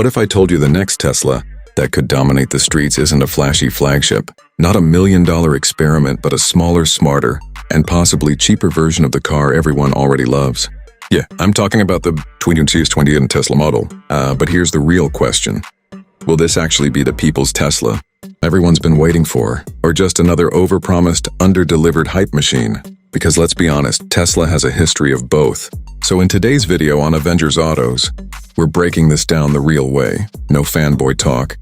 What if I told you the next Tesla that could dominate the streets isn't a flashy flagship, not $1 million experiment, but a smaller, smarter, and possibly cheaper version of the car everyone already loves? Yeah, I'm talking about the 2020 Tesla model. But here's the real question. Will this actually be the people's Tesla everyone's been waiting for, or just another overpromised, under-delivered hype machine? Because let's be honest, Tesla has a history of both. So in today's video on Avengers Autos, we're breaking this down the real way. No fanboy talk,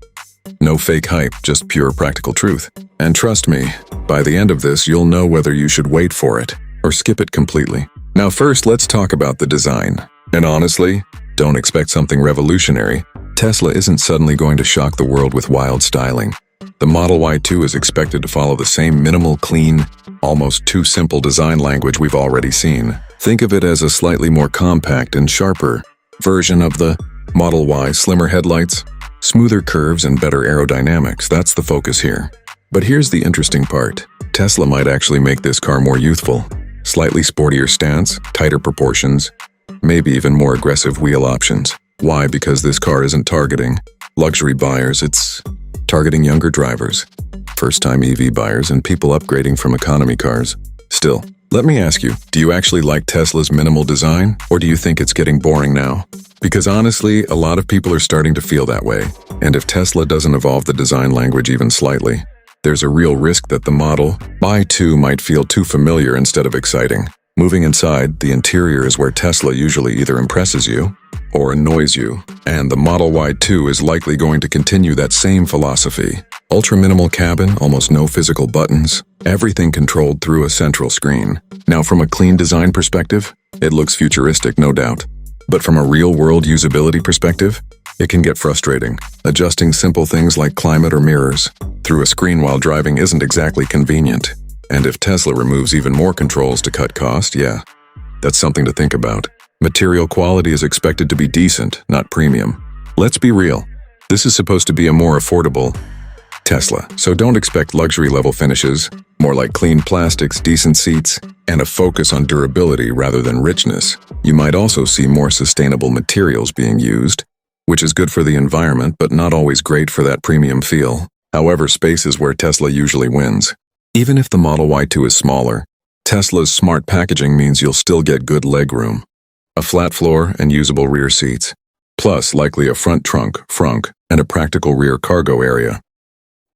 no fake hype, just pure practical truth. And trust me, by the end of this, you'll know whether you should wait for it or skip it completely. Now first, let's talk about the design. And honestly, don't expect something revolutionary. Tesla isn't suddenly going to shock the world with wild styling. The Model Y2 is expected to follow the same minimal, clean, almost too simple design language we've already seen. Think of it as a slightly more compact and sharper version of the Model Y, slimmer headlights, smoother curves, and better aerodynamics. That's the focus here. But here's the interesting part. Tesla might actually make this car more youthful. Slightly sportier stance, tighter proportions, maybe even more aggressive wheel options. Why? Because this car isn't targeting luxury buyers, it's targeting younger drivers, first-time EV buyers, and people upgrading from economy cars. Still, let me ask you, do you actually like Tesla's minimal design, or do you think it's getting boring now? Because honestly, a lot of people are starting to feel that way, and if Tesla doesn't evolve the design language even slightly, there's a real risk that the Model Y2 might feel too familiar instead of exciting. Moving inside, the interior is where Tesla usually either impresses you or annoys you, and the Model Y2 is likely going to continue that same philosophy. Ultra-minimal cabin, almost no physical buttons, everything controlled through a central screen. Now from a clean design perspective, it looks futuristic, no doubt. But from a real-world usability perspective, it can get frustrating. Adjusting simple things like climate or mirrors through a screen while driving isn't exactly convenient. And if Tesla removes even more controls to cut cost, yeah, that's something to think about. Material quality is expected to be decent, not premium. Let's be real. This is supposed to be a more affordable Tesla, so don't expect luxury-level finishes, more like clean plastics, decent seats, and a focus on durability rather than richness. You might also see more sustainable materials being used, which is good for the environment but not always great for that premium feel. However, space is where Tesla usually wins. Even if the Model Y2 is smaller, Tesla's smart packaging means you'll still get good legroom, a flat floor and usable rear seats, plus likely a front trunk, and a practical rear cargo area.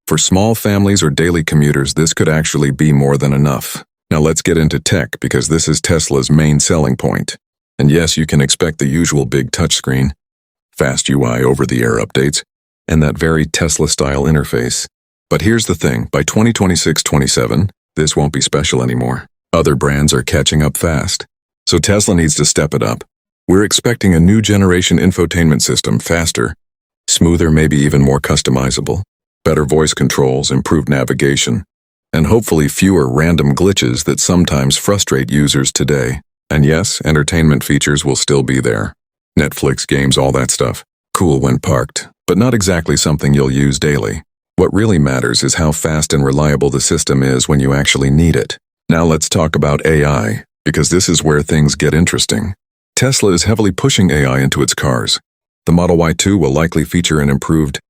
For small families or daily commuters, this could actually be more than enough. Now let's get into tech, because this is Tesla's main selling point. And yes, you can expect the usual big touchscreen, fast UI over-the-air updates, and that very Tesla-style interface. But here's the thing, by 2026-27, this won't be special anymore. Other brands are catching up fast. So Tesla needs to step it up. We're expecting a new generation infotainment system, faster, smoother, maybe even more customizable, better voice controls, improved navigation, and hopefully fewer random glitches that sometimes frustrate users today. And yes, entertainment features will still be there. Netflix, games, all that stuff. Cool when parked, but not exactly something you'll use daily. What really matters is how fast and reliable the system is when you actually need it. Now let's talk about AI, because this is where things get interesting. Tesla is heavily pushing AI into its cars. The Model Y2 will likely feature an improved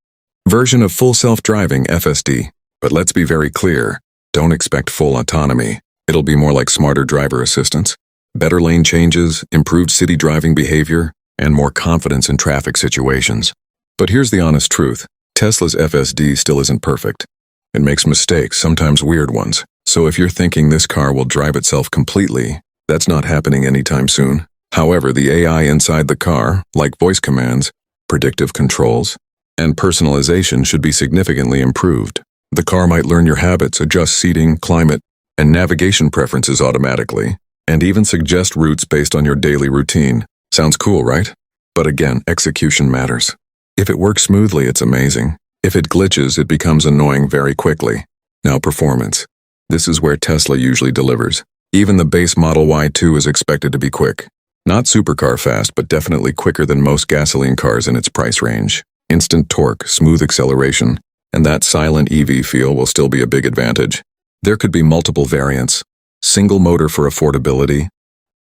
version of full self-driving FSD. But let's be very clear, don't expect full autonomy. It'll be more like smarter driver assistance, better lane changes, improved city driving behavior, and more confidence in traffic situations. But here's the honest truth. Tesla's FSD still isn't perfect. It makes mistakes, sometimes weird ones. So if you're thinking this car will drive itself completely, that's not happening anytime soon. However, the AI inside the car, like voice commands, predictive controls, and personalization should be significantly improved. The car might learn your habits, adjust seating, climate, and navigation preferences automatically, and even suggest routes based on your daily routine. Sounds cool, right? But again, execution matters. If it works smoothly, it's amazing. If it glitches, it becomes annoying very quickly. Now, performance. This is where Tesla usually delivers. Even the base Model Y2 is expected to be quick. Not supercar fast, but definitely quicker than most gasoline cars in its price range. Instant torque, smooth acceleration, and that silent EV feel will still be a big advantage. There could be multiple variants. Single motor for affordability,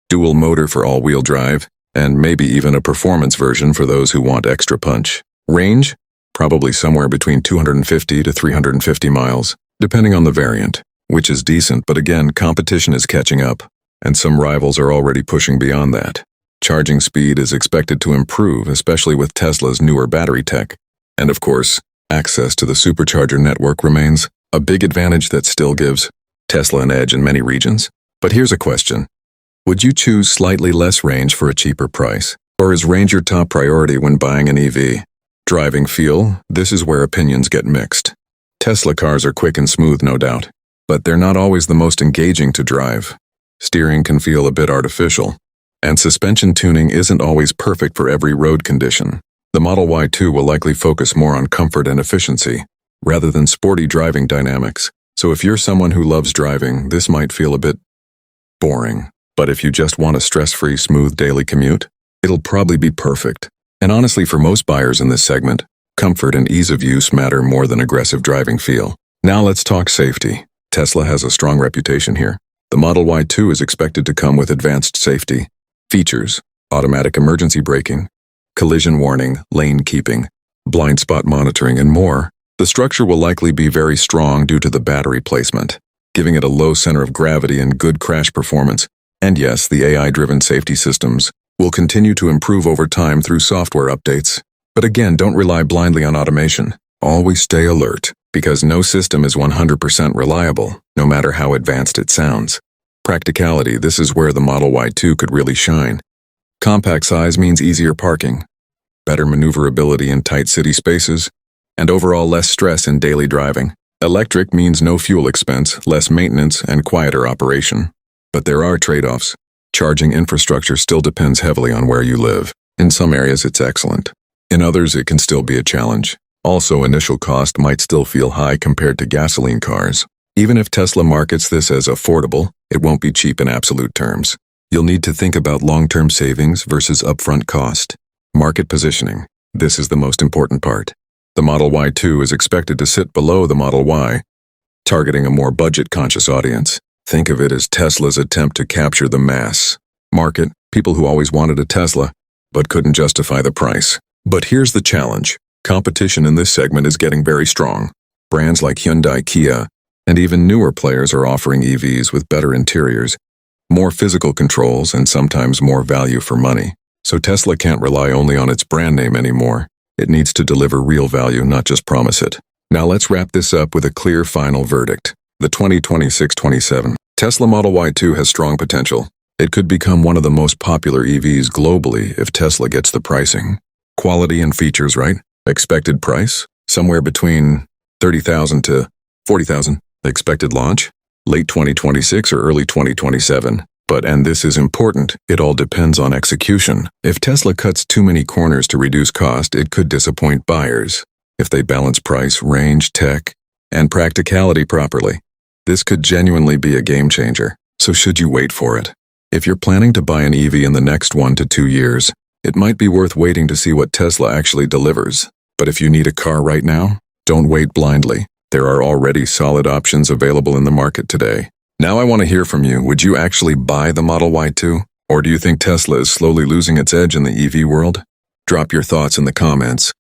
dual motor for all-wheel drive, and maybe even a performance version for those who want extra punch. Range? Probably somewhere between 250 to 350 miles, depending on the variant, which is decent, but again, competition is catching up, and some rivals are already pushing beyond that. Charging speed is expected to improve, especially with Tesla's newer battery tech. And of course, access to the supercharger network remains a big advantage that still gives Tesla an edge in many regions. But here's a question. Would you choose slightly less range for a cheaper price? Or is range your top priority when buying an EV? Driving feel? This is where opinions get mixed. Tesla cars are quick and smooth, no doubt, but they're not always the most engaging to drive. Steering can feel a bit artificial, and suspension tuning isn't always perfect for every road condition. The Model Y2 will likely focus more on comfort and efficiency, rather than sporty driving dynamics. So if you're someone who loves driving, this might feel a bit boring. But if you just want a stress-free, smooth daily commute, it'll probably be perfect. And honestly, for most buyers in this segment, comfort and ease of use matter more than aggressive driving feel. Now let's talk safety. Tesla has a strong reputation here. The Model Y2 is expected to come with advanced safety features, automatic emergency braking, collision warning, lane keeping, blind spot monitoring, and more. The structure will likely be very strong due to the battery placement, giving it a low center of gravity and good crash performance. And yes, the AI-driven safety systems will continue to improve over time through software updates. But again, don't rely blindly on automation. Always stay alert, because no system is 100% reliable, no matter how advanced it sounds. Practicality, this is where the Model Y2 could really shine. Compact size means easier parking, better maneuverability in tight city spaces, and overall less stress in daily driving. Electric means no fuel expense, less maintenance, and quieter operation. But there are trade-offs. Charging infrastructure still depends heavily on where you live. In some areas, it's excellent. In others, it can still be a challenge. Also, initial cost might still feel high compared to gasoline cars. Even if Tesla markets this as affordable, it won't be cheap in absolute terms. You'll need to think about long-term savings versus upfront cost. Market positioning. This is the most important part. The Model Y2 is expected to sit below the Model Y, targeting a more budget-conscious audience. Think of it as Tesla's attempt to capture the mass market, people who always wanted a Tesla, but couldn't justify the price. But here's the challenge. Competition in this segment is getting very strong. Brands like Hyundai, Kia, and even newer players are offering EVs with better interiors, more physical controls, and sometimes more value for money. So Tesla can't rely only on its brand name anymore. It needs to deliver real value, not just promise it. Now let's wrap this up with a clear final verdict. The 2026-27 Tesla Model Y2 has strong potential. It could become one of the most popular EVs globally if Tesla gets the pricing, quality, and features right. Expected price? Somewhere between $30,000 to $40,000. Expected launch? Late 2026 or early 2027. But, and this is important, it all depends on execution. If Tesla cuts too many corners to reduce cost, it could disappoint buyers. If they balance price, range, tech, and practicality properly, this could genuinely be a game changer. So should you wait for it? If you're planning to buy an EV in the next 1 to 2 years, it might be worth waiting to see what Tesla actually delivers. But if you need a car right now, don't wait blindly. There are already solid options available in the market today. Now I want to hear from you. Would you actually buy the Model Y2? Or do you think Tesla is slowly losing its edge in the EV world? Drop your thoughts in the comments,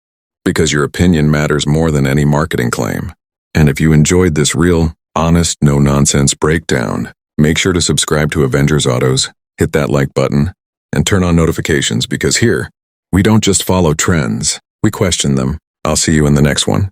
because your opinion matters more than any marketing claim. And if you enjoyed this real, honest, no-nonsense breakdown, make sure to subscribe to Avengers Autos, hit that like button, and turn on notifications, because here, we don't just follow trends, we question them. I'll see you in the next one.